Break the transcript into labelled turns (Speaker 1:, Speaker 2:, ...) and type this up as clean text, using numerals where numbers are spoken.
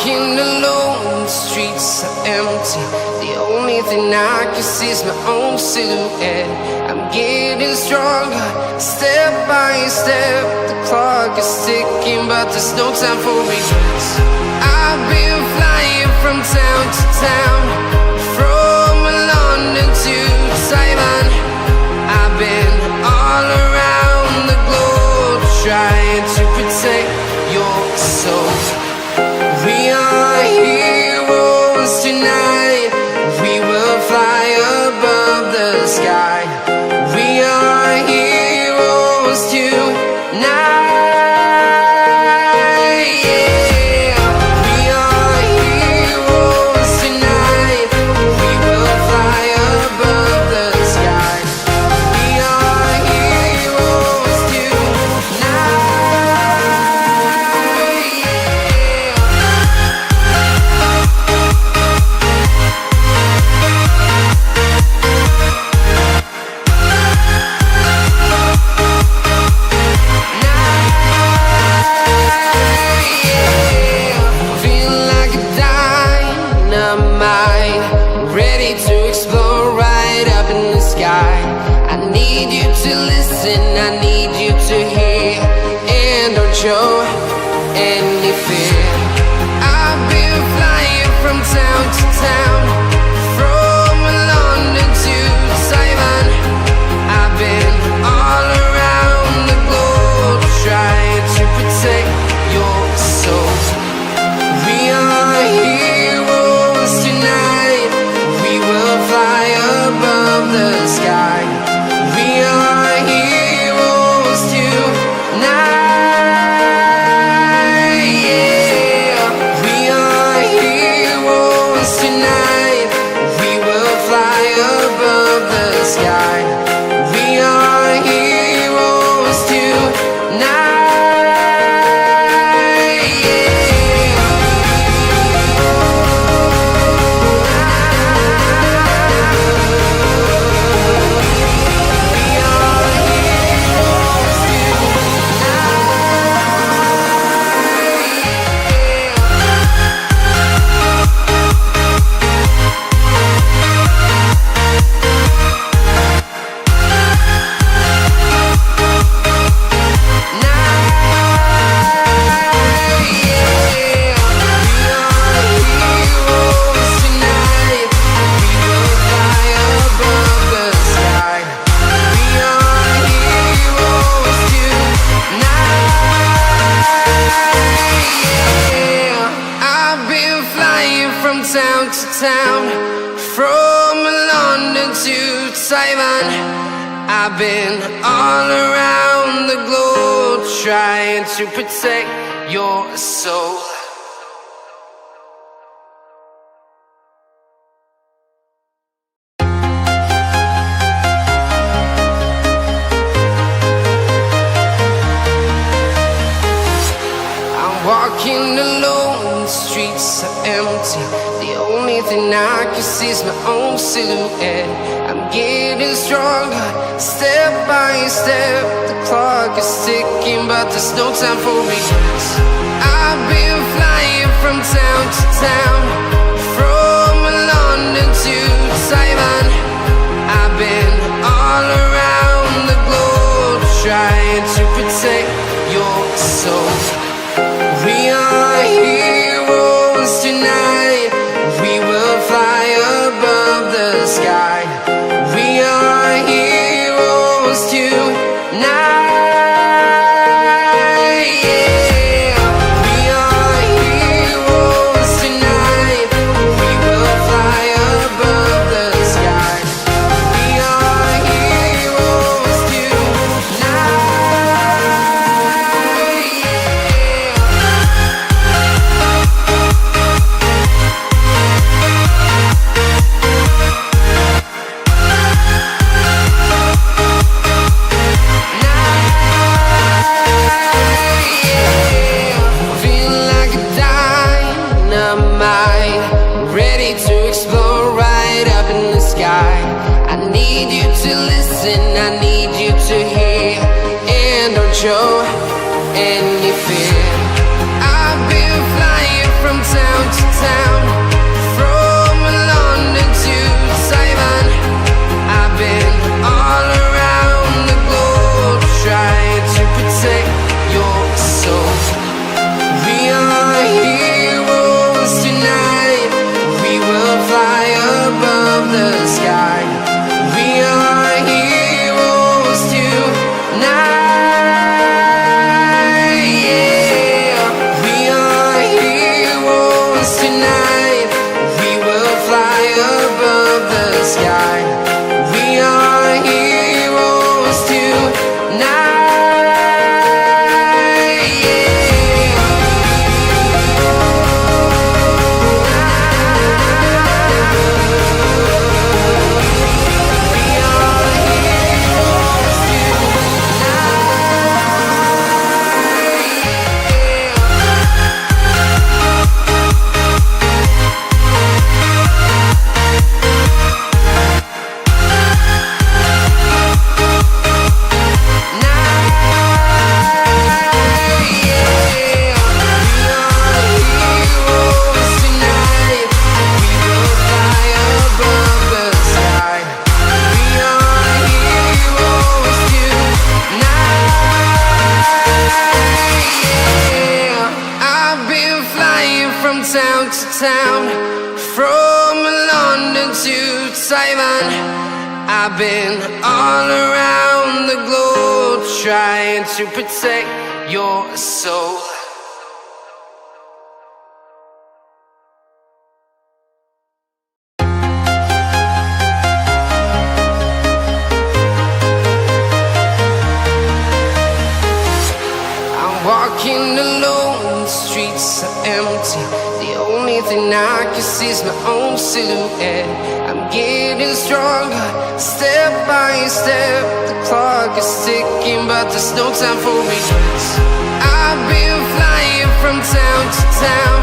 Speaker 1: walking alone, the streets are empty. The only thing I can see is my own silhouette. I'm getting stronger, step by step. The clock is ticking, but there's no time for regrets. I've been flying from town to town, from London to Taiwan. I've been all around the globe, trying to protect your soul. We are heroes tonight. We will fly above the sky. We are heroes tonight. Yeah. We are heroes tonight. We will fly above the sky. We are heroes tonight. I need you to hear and don't show any fear. I've been flying from town to town, from London to Taiwan. I've been all around the globe, trying to protect your soul. We are heroes tonight. We will fly above the sky. We are heroes tonight. Yeah. We are heroes tonight. We will fly above the sky. We are heroes tonight. Town to town, from London to Taiwan. I've been all around the globe, trying to protect your soul. I'm walking alone, the streets are empty. The only thing I can see is my own silhouette. I'm getting stronger, step by step. The clock is ticking, but there's no time for regrets. I've been flying from town to town, from London to Taiwan. I've been all around the globe, trying to protect your soul. We are heroes tonight. We will fly above the sky. We are heroes tonight. Yeah. We are heroes tonight. We will fly above the sky. We are heroes tonight. I need you to listen, I need you to hear, and don't show any fear. I've been flying from town to town, from London to Taiwan. I've been all around the globe trying to protect your soul. We are heroes tonight. We will fly above the sky. We are heroes tonight. Yeah. We are heroes tonight. We will fly above the sky. We are heroes tonight. Yeah. We are heroes town to town, from London to Taiwan. I've been all around the globe trying to protect your soul. I'm walking alone, the streets are empty. The only thing I can see is my own silhouette. I'm getting stronger, step by step. The clock is ticking, but there's no time for regrets. I've been flying from town to town,